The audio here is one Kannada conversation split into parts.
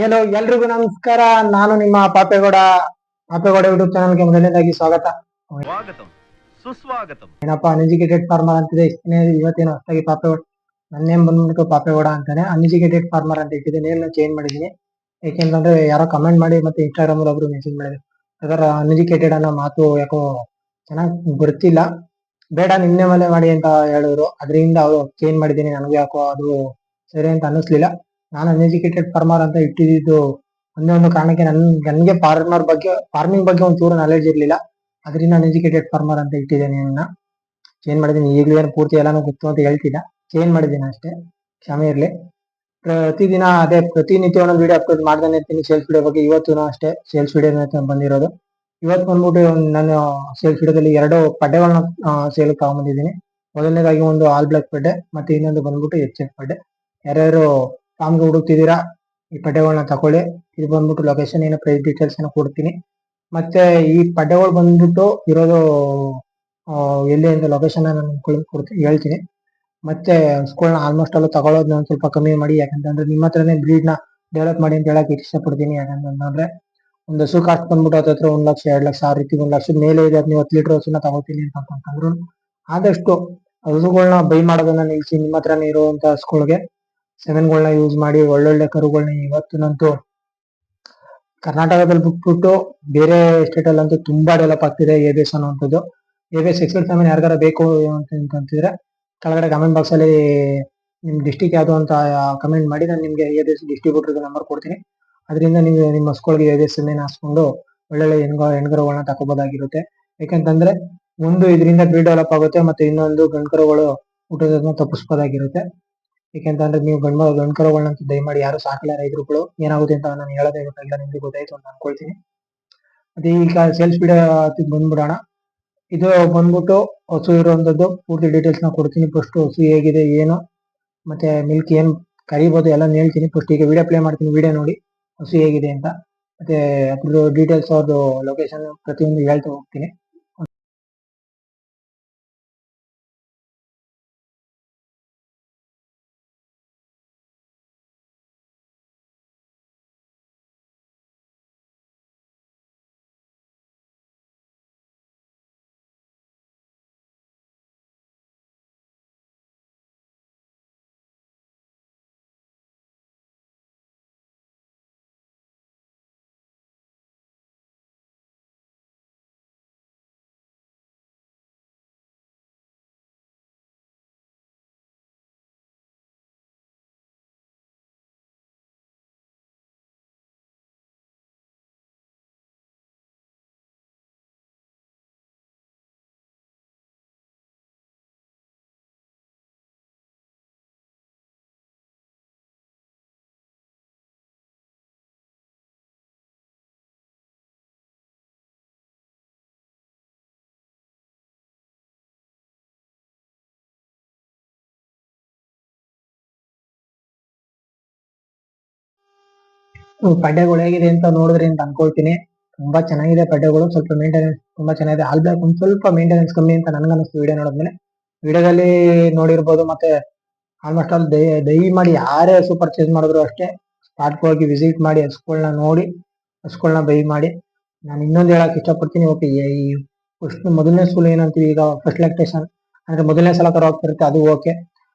ಹಲೋ, ಎಲ್ರಿಗೂ ನಮಸ್ಕಾರ. ನಾನು ನಿಮ್ಮ ಪಾಪೇಗೌಡ ಯೂಟ್ಯೂಬ್ ಚಾನಲ್ಗೆ ಮೊದಲನೇದಾಗಿ ಸ್ವಾಗತ. ಸ್ವಾಗತಂ ಸುಸ್ವಾಗತಂ. ಏನಪ್ಪಾ ಅನ್ಎಜುಕೇಟೆಡ್ ಫಾರ್ಮರ್ ಅಂತಿದೆ. ಇವತ್ತೇನು ಹೊಸದಾಗಿ ಪಾಪೇಗೌಡ, ನನ್ನ ನೇಮ್ ಬಂದ್ಬಿಟ್ಟು ಪಾಪೇಗೌಡ ಅಂತಾನೆ. ಅನ್ಎಜುಕೇಟೆಡ್ ಫಾರ್ಮರ್ ಅಂತ ಇಟ್ಟಿದೆ, ನೇಮ್ ಚೇಂಜ್ ಮಾಡಿದೀನಿ. ಯಾಕೆಂತಂದ್ರೆ ಯಾರೋ ಕಮೆಂಟ್ ಮಾಡಿ ಮತ್ತೆ ಇನ್ಸ್ಟಾಗ್ರಾಮ್ ಅಲ್ಲಿ ಒಬ್ರು ಮೆಸೇಜ್ ಮಾಡಿದ್ರು, ಅದರ ಅನ್ಎಜುಕೇಟೆಡ್ ಅನ್ನೋ ಮಾತು ಯಾಕೋ ಚೆನ್ನಾಗಿ ಗೊತ್ತಿಲ್ಲ, ಬೇಡ ನಿನ್ನೆ ಮೇಲೆ ಮಾಡಿ ಅಂತ ಹೇಳಿದ್ರು. ಅದರಿಂದ ಅವರು ಚೇಂಜ್ ಮಾಡಿದ್ದೀನಿ. ನನಗೂ ಯಾಕೋ ಅದು ಸರಿ ಅಂತ ಅನ್ನಿಸ್ಲಿಲ್ಲ. ನಾನು ಅನ್ಎಜುಕೇಟೆಡ್ ಫಾರ್ಮರ್ ಅಂತ ಇಟ್ಟಿದ್ದು ಒಂದೇ ಒಂದು ಕಾರಣಕ್ಕೆ, ನನಗೆ ಫಾರ್ಮಿಂಗ್ ಬಗ್ಗೆ ಒಂಚೂರು ನಾಲೆಜ್ ಇರಲಿಲ್ಲ. ಅದರಿಂದ ಅನ್ಎಜುಕೇಟೆಡ್ ಫಾರ್ಮರ್ ಅಂತ ಇಟ್ಟಿದ್ದೇನೆ. ನನ್ನ ಚೇಂಜ್ ಮಾಡಿದ್ದೀನಿ. ಈಗಲೂ ಏನು ಪೂರ್ತಿ ಎಲ್ಲಾನು ಗೊತ್ತು ಅಂತ ಹೇಳ್ತಿಲ್ಲ, ಚೇಂಜ್ ಮಾಡಿದ್ದೀನಿ ಅಷ್ಟೇ, ಕ್ಷಮೆ ಇರಲಿ. ಪ್ರತಿದಿನ ಪ್ರತಿನಿತ್ಯ ಒಂದೊಂದು ವಿಡಿಯೋ ಅಪ್ಲೋಡ್ ಮಾಡ್ತಾನೆ ಇರ್ತೀನಿ ಸೇಲ್ಸ್ ವಿಡಿಯೋ ಬಗ್ಗೆ. ಇವತ್ತು ಅಷ್ಟೇ ಸೇಲ್ಸ್ ವಿಡಿಯೋ ಬಂದಿರೋದು. ಇವತ್ತು ಬಂದ್ಬಿಟ್ಟು ನಾನು ಸೇಲ್ಸ್ ವಿಡಿಯೋದಲ್ಲಿ 2 ಪಡ್ಡೆಗಳನ್ನ ಸೇಲ್ ತಗೊಂಡ್ಬಂದಿದ್ದೀನಿ. ಮೊದಲನೇದಾಗಿ ಒಂದು ಆಲ್ ಬ್ಲಾಕ್ ಪಡ್ಡೆ, ಮತ್ತೆ ಇನ್ನೊಂದು ಬಂದ್ಬಿಟ್ಟು HF ಪಡ್ಡೆ. ಯಾರ್ಯಾರು ಫಾರ್ಮ್ಗೆ ಹುಡುಕ್ತಿದ್ದೀರಾ, ಈ ಪಡ್ಡೆಗಳನ್ನ ತಗೊಳ್ಳಿ. ಇದು ಬಂದ್ಬಿಟ್ಟು ಲೊಕೇಶನ್ ಏನೋ ಪ್ರೈಸ್ ಡೀಟೇಲ್ಸ್ ಏನೋ ಕೊಡ್ತೀನಿ. ಮತ್ತೆ ಈ ಪಡ್ಡೆಗಳು ಬಂದ್ಬಿಟ್ಟು ಇರೋದು ಎಲ್ಲಿ ಅಂತ ಲೊಕೇಶನ್ ನಾನು ಹೇಳ್ತೀನಿ. ಮತ್ತೆ ಹಸುಗಳನ್ನ ಆಲ್ಮೋಸ್ಟ್ ಅಲ್ಲೂ ತಗೊಳ್ಳೋದು ನಾನು ಸ್ವಲ್ಪ ಕಮ್ಮಿ ಮಾಡಿ, ಯಾಕಂತಂದ್ರೆ ನಿಮ್ಮ ಹತ್ರನೇ ಬ್ರೀಡ್ ನ ಡೆವಲಪ್ ಮಾಡಿ ಅಂತ ಹೇಳಕ್ ಇಷ್ಟಪಡ್ತೀನಿ. ಯಾಕಂತಂದ್ರೆ ಒಂದು ಹಸು ಕಾಸ್ಟ್ ಬಂದ್ಬಿಟ್ಟು ಹತ್ರ 1 ಲಕ್ಷ 2 ಲಕ್ಷ ಆ ರೀತಿ 1 ಲಕ್ಷದ ಮೇಲೆ ಇದೆ. ನೀವು 10 ಲೀಟರ್ ಹಸುನ ತಗೋತೀನಿ ಅಂತಂದ್ರು ಆದಷ್ಟು ಹಸುಗಳನ್ನ ಬೈ ಮಾಡೋದನ್ನ ನಿಲ್ಸಿ, ನಿಮ್ಮ ಹತ್ರನೇ ಇರುವಂತ ಹಸುಗಳಿಗೆ ಸೆಮೆನ್ಗಳನ್ನ ಯೂಸ್ ಮಾಡಿ ಒಳ್ಳೊಳ್ಳೆ ಕರುಗಳನ್ನ. ಇವತ್ತಿನಂತೂ ಕರ್ನಾಟಕದಲ್ಲಿ ಬಿಟ್ಬಿಟ್ಟು ಬೇರೆ ಸ್ಟೇಟ್ ಅಲ್ಲಂತೂ ತುಂಬಾ ಡೆವಲಪ್ ಆಗ್ತಿದೆ ABS ಅನ್ನುವಂಥದ್ದು. ABS ಎಕ್ಸ್ಪರ್ಟ್ ಸಾಮಾನ್ ಯಾರಿಗಾರ ಬೇಕು ಅಂತಂತಿದ್ರೆ ಕೆಳಗಡೆ ಕಮೆಂಟ್ ಬಾಕ್ಸ್ ಅಲ್ಲಿ ನಿಮ್ ಡಿಸ್ಟಿಕ್ ಯಾವ್ದು ಅಂತ ಕಮೆಂಟ್ ಮಾಡಿ, ನಾನು ನಿಮ್ಗೆ ABS ಡಿಸ್ಟ್ರಿಬ್ಯೂಟರ್ ನಂಬರ್ ಕೊಡ್ತೀನಿ. ಅದರಿಂದ ನೀವು ನಿಮ್ಮ ಹಸುಗಳಿಗೆ ABS ಹಾಸ್ಕೊಂಡು ಒಳ್ಳೊಳ್ಳೆ ಹೆಣ್ಗರುಗಳನ್ನ ತಗೋಬೋದಾಗಿರುತ್ತೆ. ಯಾಕಂತಂದ್ರೆ ಒಂದು ಇದರಿಂದ ಬ್ರೀಡ್ ಡೆವಲಪ್ ಆಗುತ್ತೆ, ಮತ್ತೆ ಇನ್ನೊಂದು ಗಂಡ್ಕರುಗಳು ಹುಟ್ಟೋದನ್ನ ತಪ್ಪಿಸ್ಬೋದಾಗಿರುತ್ತೆ. ಯಾಕೆಂತಂದ್ರೆ ನೀವು ಗಂಡ್ಕರುಗಳನ್ನ ದಯಮಾಡಿ ಯಾರು ಸಾಕಲ್ಲ ರೈತರುಗಳು. ಏನಾಗುತ್ತೆ ಅಂತ ನಾನು ಹೇಳೋದೇ ಗೊತ್ತಾಗಿಲ್ಲ, ನಿಮ್ಗೆ ಗೊತ್ತಾಯ್ತು ಅಂತ ಅನ್ಕೊಳ್ತೀನಿ. ಮತ್ತೆ ಈಗ ಸೇಲ್ಸ್ ವಿಡಿಯೋ ಬಂದ್ಬಿಡೋಣ. ಇದು ಬಂದ್ಬಿಟ್ಟು ಹಸು ಇರುವಂತದ್ದು ಪೂರ್ತಿ ಡೀಟೇಲ್ಸ್ ನ ಕೊಡ್ತೀನಿ. ಫಸ್ಟ್ ಹಸು ಹೇಗಿದೆ, ಏನು ಮತ್ತೆ ಮಿಲ್ಕ್ ಏನ್ ಕರಿಬಹುದು ಎಲ್ಲ ಹೇಳ್ತೀನಿ. ಫಸ್ಟ್ ಈಗ ವಿಡಿಯೋ ಪ್ಲೇ ಮಾಡ್ತೀನಿ, ವಿಡಿಯೋ ನೋಡಿ ಹಸು ಹೇಗಿದೆ ಅಂತ. ಮತ್ತೆ ಅದ್ರದ್ದು ಡೀಟೇಲ್ಸ್, ಅವ್ರದ್ದು ಲೊಕೇಶನ್ ಪ್ರತಿಯೊಂದು ಹೇಳ್ತಾ ಹೋಗ್ತೀನಿ. ಪಡ್ಡೆಗಳು ಹೇಗಿದೆ ಅಂತ ನೋಡಿದ್ರಿ ಅಂತ ಅನ್ಕೊಳ್ತೀನಿ. ತುಂಬಾ ಚೆನ್ನಾಗಿದೆ ಪಡ್ಡೆಗಳು, ಸ್ವಲ್ಪ ಮೇಂಟೆನೆನ್ಸ್ ತುಂಬಾ ಚೆನ್ನಾಗಿದೆ. ಆಲ್ ಬ್ಲಾಕ್ ಒಂದ್ ಸ್ವಲ್ಪ ಮೇಂಟೆನೆನ್ಸ್ ಕಮ್ಮಿ ಅಂತ ನನ್ಗನ್ನಿಸ್ತು ವಿಡಿಯೋ ನೋಡಿದ್ಮೇಲೆ. ವಿಡಿಯೋದಲ್ಲಿ ನೋಡಿರ್ಬೋದು. ಮತ್ತೆ ಆಲ್ಮೋಸ್ಟ್ ಆಲ್ ದಯಮಾಡಿ ಯಾರೇ ಹಸು ಪರ್ಚೇಸ್ ಮಾಡಿದ್ರು ಅಷ್ಟೇ ಸ್ಪಾಟ್ಗೆ ಹೋಗಿ ವಿಸಿಟ್ ಮಾಡಿ ಹಸುಗಳನ್ನ ನೋಡಿ ಹಸುಗಳನ್ನ ಬೈ ಮಾಡಿ. ನಾನು ಇನ್ನೊಂದು ಹೇಳಕ್ ಇಷ್ಟಪಡ್ತೀನಿ. ಓಕೆ, ಈ ಫಸ್ಟ್ ಮೊದಲನೇ ಸೂಲು ಏನಂತೀವಿ ಈಗ, ಫಸ್ಟ್ ಲ್ಯಾಕ್ಟೇಷನ್ ಅಂದ್ರೆ ಮೊದಲನೇ ಸಲ ಕರು ಆಗ್ತಿರುತ್ತೆ, ಅದು ಓಕೆ.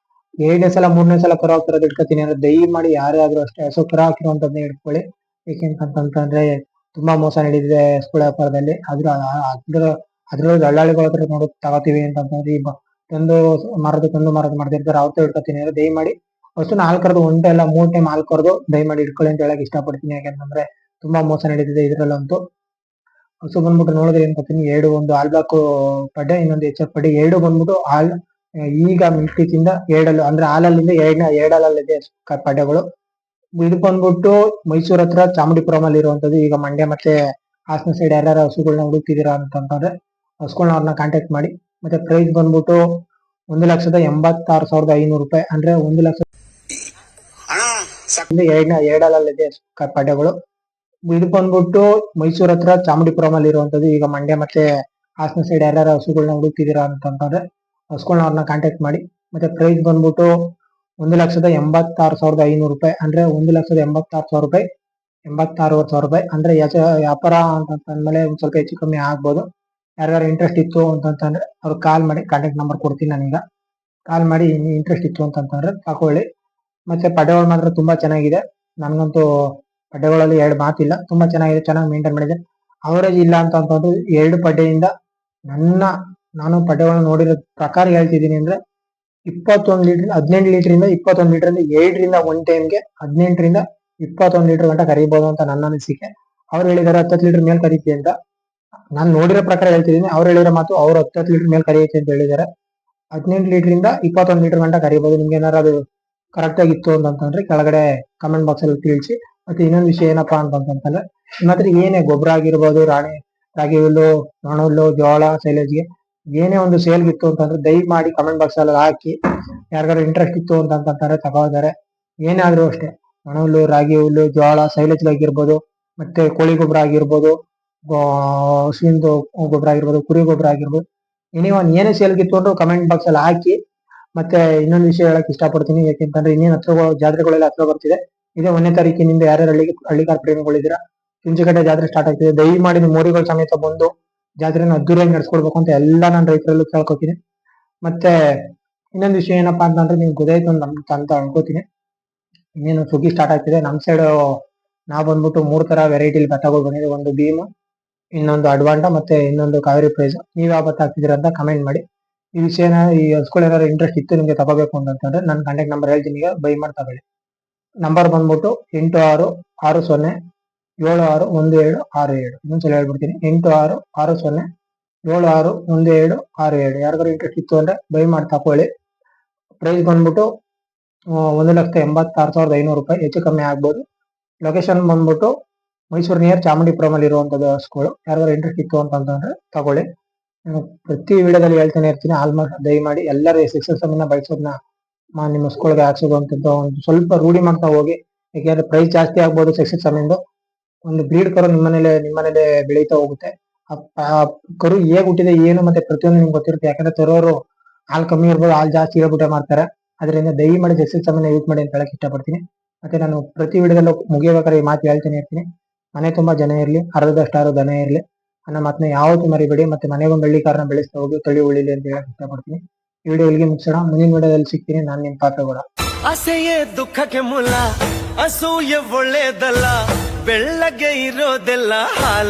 2ನೇ ಸಲ 3ನೇ ಸಲ ಕರು ಆಗ್ತಿರೋದು ಇಟ್ಕೊತೀನಿ ಅಂದ್ರೆ ದಯಮಾಡಿ ಯಾರೇ ಆದ್ರೂ ಅಷ್ಟೇ ಹಸು ಕರು ಹಾಕಿರುವಂತದ್ನೇ ಇಟ್ಕೊಳ್ಳಿ. ಏಕೆಂತಂತಂದ್ರೆ ತುಂಬಾ ಮೋಸ ನಡೀತಿದೆ ಹಸುಗಳ ವ್ಯಾಪಾರದಲ್ಲಿ. ಅದ್ರ ದಳ್ಳಾಳಿಗಳ ಹತ್ರ ನೋಡಿ ತಗೋತೀವಿ ಅಂತಂದ್ರೆ ಈಗ ತಂದು ಮಾರೋದು ಮಾಡ್ತಿರ್ತಾರೆ, ಅವ್ರ ಇಟ್ಕೊತೀನಿ ಅಂದ್ರೆ ದಯಮಾಡಿ ಹಸುನ ಹಾಲ್ ಕರೆದು ಒಂಟೆ ಎಲ್ಲ 3 ಟೈಮ್ ಹಾಲ್ ಕರೆದು ದಯಮಾಡಿ ಇಟ್ಕೊಳ್ಳಿ ಅಂತ ಹೇಳಕ್ ಇಷ್ಟಪಡ್ತೀನಿ. ಯಾಕಂತಂದ್ರೆ ತುಂಬಾ ಮೋಸ ನಡೀತಿದೆ ಇದ್ರಲ್ಲಂತೂ. ಹಸು ಬಂದ್ಬಿಟ್ಟು ನೋಡಿದ್ರೆ ಏನ್ಕೊತೀನಿ, ಒಂದು ಹಾಲ್ ಬ್ಲಾಕ್ ಪಡ್ಡೆ, ಇನ್ನೊಂದು HF ಪಡ್ಡೆ. 2 ಬಂದ್ಬಿಟ್ಟು ಈಗ ಮಿಲ್ಕಿಂದ 2 ಅಂದ್ರೆ ಹಾಲಲ್ಲಿಂದ 2 ಪಡ್ಡೆಗಳು. ಇದು ಬಂದ್ಬಿಟ್ಟು ಮೈಸೂರ್ ಹತ್ರ ಚಾಮುಂಡಿಪುರಂ ಅಲ್ಲಿ ಇರುವಂತದ್ದು. ಈಗ ಮಂಡ್ಯ ಮತ್ತೆ ಹಾಸನ ಸೈಡ್ ಯಾರ್ಯಾರು ಹಸುಗಳನ್ನ ಹುಡುಕ್ತಿದ್ದೀರಾ ಅಂತಂದ್ರೆ ಹಸುಗಳನ್ನ ಅವ್ರನ್ನ ಕಾಂಟ್ಯಾಕ್ಟ್ ಮಾಡಿ. ಮತ್ತೆ ಪ್ರೈಸ್ ಬಂದ್ಬಿಟ್ಟು 1,86,500 ರೂಪಾಯಿ, ಅಂದ್ರೆ 1 ಲಕ್ಷ 2 ಪಡ್ಡೆಗಳು. ಇದು ಬಂದ್ಬಿಟ್ಟು ಮೈಸೂರ್ ಹತ್ರ ಚಾಮುಂಡಿಪುರಂ ಅಲ್ಲಿ ಇರುವಂತದ್ದು. ಈಗ ಮಂಡ್ಯ ಮತ್ತೆ ಹಾಸನ ಸೈಡ್ ಯಾರ್ಯಾರು ಹಸುಗಳನ್ನ ಹುಡುಕ್ತಿದ್ದೀರಾ ಅಂತಂದ್ರೆ ಹಸುಗಳನ್ನ ಅವ್ರನ್ನ ಕಾಂಟ್ಯಾಕ್ಟ್ ಮಾಡಿ. ಮತ್ತೆ ಪ್ರೈಸ್ ಬಂದ್ಬಿಟ್ಟು 1,86,500 ರೂಪಾಯಿ, ಅಂದ್ರೆ 1,86,000 ರೂಪಾಯಿ. 86,000 ಅಂದ್ರೆ ವ್ಯಾಪಾರ ಅಂತ ಅಂದ್ಮೇಲೆ ಒಂದ್ ಸ್ವಲ್ಪ ಹೆಚ್ಚು ಕಮ್ಮಿ ಆಗ್ಬೋದು. ಯಾರ್ಯಾರು ಇಂಟ್ರೆಸ್ಟ್ ಇತ್ತು ಅಂತಂದ್ರೆ ಅವ್ರು ಕಾಲ್ ಮಾಡಿ, ಕಾಂಟ್ಯಾಕ್ಟ್ ನಂಬರ್ ಕೊಡ್ತೀನಿ ನಾನೀಗ. ಕಾಲ್ ಮಾಡಿ ಇಂಟ್ರೆಸ್ಟ್ ಇತ್ತು ಅಂತಂತಂದ್ರೆ ತಕೊಳ್ಳಿ. ಮತ್ತೆ ಪಡ್ಡೆಗಳು ಮಾತ್ರ ತುಂಬಾ ಚೆನ್ನಾಗಿದೆ. ನನ್ಗಂತೂ ಪಡ್ಡೆಗಳಲ್ಲಿ ಎರಡು ಮಾತಿಲ್ಲ, ತುಂಬಾ ಚೆನ್ನಾಗಿದೆ, ಚೆನ್ನಾಗಿ ಮೇಂಟೈನ್ ಮಾಡಿದೆ. ಅವರೇಜ್ ಇಲ್ಲ ಅಂತಂತಂದ್ರೆ 2 ಪಡ್ಡೆಯಿಂದ ನಾನು ಪಡ್ಡೆಗಳನ್ನ ನೋಡಿರೋ ಪ್ರಕಾರ ಹೇಳ್ತಿದ್ದೀನಿ ಅಂದ್ರೆ 21 ಲೀಟರ್, 18 ಲೀಟರ್ 21 ಲೀಟರ್ 7ರಿಂದ ಒನ್ ಟೈಮ್ಗೆ 18ರಿಂದ 21 ಲೀಟರ್ ಗಂಟ ಕರಿಬಹುದು ಅಂತ ನನ್ನ ಅನಿಸಿಕೆ. ಅವ್ರು ಹೇಳಿದಾರೆ 10 ಲೀಟರ್ ಮೇಲೆ ಕರೀತಿ ಅಂತ. ನಾನು ನೋಡಿರೋ ಪ್ರಕಾರ ಹೇಳ್ತಿದ್ದೀನಿ, ಅವ್ರು ಹೇಳಿರೋ ಮಾತು ಅವ್ರು 10 ಲೀಟರ್ ಮೇಲೆ ಕರಿಯುತ್ತೆ ಅಂತ ಹೇಳಿದ್ದಾರೆ. 18 ಲೀಟರ್ 21 ಲೀಟರ್ ಗಂಟ ಕರಿಬಹುದು. ನಿಮ್ಗೆ ಏನಾರು ಅದು ಕರೆಕ್ಟ್ ಆಗಿತ್ತು ಅಂತಂದ್ರೆ ಕೆಳಗಡೆ ಕಮೆಂಟ್ ಬಾಕ್ಸ್ ಅಲ್ಲಿ ತಿಳಿಸಿ. ಮತ್ತೆ ಇನ್ನೊಂದು ವಿಷಯ ಏನಪ್ಪಾ ಅಂತಂತಂದ್ರೆ ನಿಮ್ಮ ಹತ್ರ ಏನೇ ಗೊಬ್ಬರ ಆಗಿರ್ಬೋದು, ರಾಗಿ ಹುಲ್ಲು, ಒಣ ಹುಲ್ಲು, ಜೋಳ, ಸೈಲೇಜ್ಗೆ ಏನೇ ಒಂದು ಸೇಲ್ಗಿತ್ತು ಅಂತಂದ್ರೆ ದಯಮಾಡಿ ಕಮೆಂಟ್ ಬಾಕ್ಸ್ ಅಲ್ಲಿ ಹಾಕಿ. ಯಾರಿಗಾರು ಇಂಟ್ರೆಸ್ಟ್ ಇತ್ತು ಅಂತಂತಾರೆ ತಗೋತಾರೆ. ಏನೇ ಆದ್ರೂ ಅಷ್ಟೇ, ಒಣ ಹುಲ್ಲು, ರಾಗಿ ಹುಲ್ಲು, ಜೋಳ, ಸೈಲೇಜ್ ಆಗಿರ್ಬೋದು, ಮತ್ತೆ ಕೋಳಿ ಗೊಬ್ಬರ ಆಗಿರ್ಬೋದು, ಹಸುವಿಂದು ಗೊಬ್ಬರ ಆಗಿರ್ಬೋದು, ಕುರಿ ಗೊಬ್ಬರ ಆಗಿರ್ಬೋದು, ಏನೇ ಸೇಲ್ಗಿತ್ತು ಅಂದ್ರೆ ಕಮೆಂಟ್ ಬಾಕ್ಸ್ ಅಲ್ಲಿ ಹಾಕಿ. ಮತ್ತೆ ಇನ್ನೊಂದು ವಿಷಯ ಹೇಳಕ್ ಇಷ್ಟಪಡ್ತೀನಿ, ಯಾಕೆಂತಂದ್ರೆ ಇನ್ನೇನು ಜಾತ್ರೆಗಳೆಲ್ಲ ಹತ್ರ ಬರ್ತಿದೆ. ಇದೇ 1ನೇ ತಾರೀಕಿನಿಂದ ಯಾರ್ಯಾರು ಹಳ್ಳಿಗಾರ ಪ್ರೇಮಿಗಳಿದ್ದೀರಾ, ಚುಂಚುಕಟ್ಟೆ ಜಾತ್ರೆ ಸ್ಟಾರ್ಟ್ ಆಗ್ತಿದೆ. ದಯಮಾಡಿ ನಿಮ್ಮ ಮೋರಿಗಳ ಸಮೇತ ಬಂದು ಜಾತ್ರೆನ ಅದ್ದೂರಿಯಾಗಿ ನಡ್ಸ್ಕೊಡ್ಬೇಕು ಅಂತ ಎಲ್ಲ ನಾನು ರೈತರಲ್ಲೂ ಕೇಳ್ಕೊತೀನಿ. ಮತ್ತೆ ಇನ್ನೊಂದು ವಿಷಯ ಏನಪ್ಪಾ ಅಂತಂದ್ರೆ ನಿಮ್ಗೆ ಗೊತ್ತಾಯ್ತು ಅಂತ ಅನ್ಕೋತೀನಿ. ಇನ್ನೇನು ಸುಗ್ಗಿ ಸ್ಟಾರ್ಟ್ ಆಗ್ತಿದೆ. ನಮ್ ಸೈಡ್ ನಾವು ಬಂದ್ಬಿಟ್ಟು 3 ತರ ವೆರೈಟಿ ಭತ್ತಗಳು ಬಂದಿದೆ. ಒಂದು ಭೀಮು, ಇನ್ನೊಂದು ಅಡ್ವಾಂಟ, ಮತ್ತೆ ಇನ್ನೊಂದು ಕಾವೇರಿ ಪ್ರೈಸ್. ನೀವ್ ಯಾವ ಭತ್ತ ಹಾಕ್ತಿದ್ದೀರಾ ಅಂತ ಕಮೆಂಟ್ ಮಾಡಿ. ಈ ವಿಷಯನ ಈ ಹಸ್ಗಳು ಏನಾದ್ರು ಇಂಟ್ರೆಸ್ಟ್ ಇತ್ತು ನಿಮ್ಗೆ ತಗೋಬೇಕು ಅಂತಂದ್ರೆ ನನ್ನ ಕಾಂಟ್ಯಾಕ್ಟ್ ನಂಬರ್ ಹೇಳ್ತೀನಿ, ಈಗ ಬೈ ಮಾಡಿ ತಗೊಳ್ಳಿ. ನಂಬರ್ ಬಂದ್ಬಿಟ್ಟು 8660761767. ಇನ್ನೊಂದ್ಸಲ ಹೇಳ್ಬಿಡ್ತೀನಿ, 8660761767. ಯಾರಿಗಾರು ಇಂಟ್ರೆಸ್ಟ್ ಇತ್ತು ಅಂದ್ರೆ ಬೈ ಮಾಡಿ ತಕೊಳ್ಳಿ. ಪ್ರೈಸ್ ಬಂದ್ಬಿಟ್ಟು 1,86,500 ರೂಪಾಯಿ, ಹೆಚ್ಚು ಕಮ್ಮಿ ಆಗ್ಬೋದು. ಲೊಕೇಶನ್ ಬಂದ್ಬಿಟ್ಟು ಮೈಸೂರು ನಿಯರ್ ಚಾಮುಂಡಿಪುರಂ ಅಲ್ಲಿ ಇರುವಂತದ್ದು ಹಸುಗಳು. ಯಾರಿಗಾರು ಇಂಟ್ರೆಸ್ಟ್ ಇತ್ತು ಅಂತಂದ್ರೆ ತಗೊಳ್ಳಿ. ನಾನು ಪ್ರತಿ ವಿಡಿಯೋದಲ್ಲಿ ಹೇಳ್ತಾನೆ ಇರ್ತೀನಿ, ಆಲ್ಮೋಸ್ಟ್ ದಯಮಾಡಿ ಎಲ್ಲರೂ ಸಕ್ಸಸ್ ಅನ್ನ ಬಯಸೋದನ್ನ ನಿಮ್ಮ ಹಸುಗಳಿಗೆ ಹಾಕ್ಸೋದು ಅಂತ ಒಂದು ಸ್ವಲ್ಪ ರೂಢಿ ಮಾಡ್ತಾ ಹೋಗಿ. ಯಾಕೆಂದ್ರೆ ಪ್ರೈಸ್ ಜಾಸ್ತಿ ಆಗ್ಬೋದು ಸಕ್ಸಸ್ ಅಮ್ಮಿಂದು. ಒಂದು ಬ್ರೀಡ್ ಕರು ನಿಮ್ಮನೇಲೆ ಬೆಳೀತಾ ಹೋಗುತ್ತೆ. ಆ ಕರು ಹೇಗ್ ಹುಟ್ಟಿದೆ ಏನು ಮತ್ತೆ ಪ್ರತಿಯೊಂದು ನಿಮ್ಗೆ ಗೊತ್ತಿರುತ್ತೆ. ಯಾಕಂದ್ರೆ ತರೋರು ಹಾಲು ಕಮ್ಮಿ ಇರ್ಬೋದು, ಹಾಲು ಜಾಸ್ತಿ ಹೇಳ್ಬಿಟ್ಟೆ ಮಾಡ್ತಾರೆ. ಅದರಿಂದ ದಯಮಾಡಿ ಸಕ್ಸಸ್ ಅಮ್ಮನ್ನ ಯೂಸ್ ಮಾಡಿ ಅಂತ ಹೇಳಕ್ ಇಷ್ಟಪಡ್ತೀನಿ. ಮತ್ತೆ ನಾನು ಪ್ರತಿ ವಿಡಿಯೋದಲ್ಲೂ ಮುಗಿಯಬೇಕಾದ್ರೆ ಈ ಮಾತು ಹೇಳ್ತಾನೆ ಇರ್ತೀನಿ, ಮನೆ ತುಂಬಾ ಜನ ಇರ್ಲಿ, ಅರ್ಧದಷ್ಟಾರು ದನ ಇರ್ಲಿ ಅನ್ನೋ ಮಾತನ್ನ ಯಾವತ್ತೂ ಮರಿಬೇಡಿ. ಮತ್ತೆ ಮನೆಗೊಂದು ಹಳ್ಳಿಕಾರನ ಬೆಳೆಸ್ತಾ ಹೋಗಿ ತಳಿ ಉಳಿಲಿ ಅಂತ ಹೇಳಕ್ ಇಷ್ಟಪಡ್ತೀನಿ. ಈ ವಿಡಿಯೋ ಇಲ್ಲಿಗೆ ಮುಗಿಸೋಣ. ಮುಂದಿನ ವಿಡಿಯೋದಲ್ಲಿ ಸಿಗ್ತೀನಿ. ನಾನು ನಿಮ್ಮ ಪಾಪೇಗೌಡ. ಆಸೆಯೇ ದುಃಖಕ್ಕೆ ಮೂಲ, ಅಸೂಯೆ ಒಳ್ಳೇದಲ್ಲ, ಬೆಳ್ಳಗೆ ಇರೋದೆಲ್ಲ ಹಾಲ.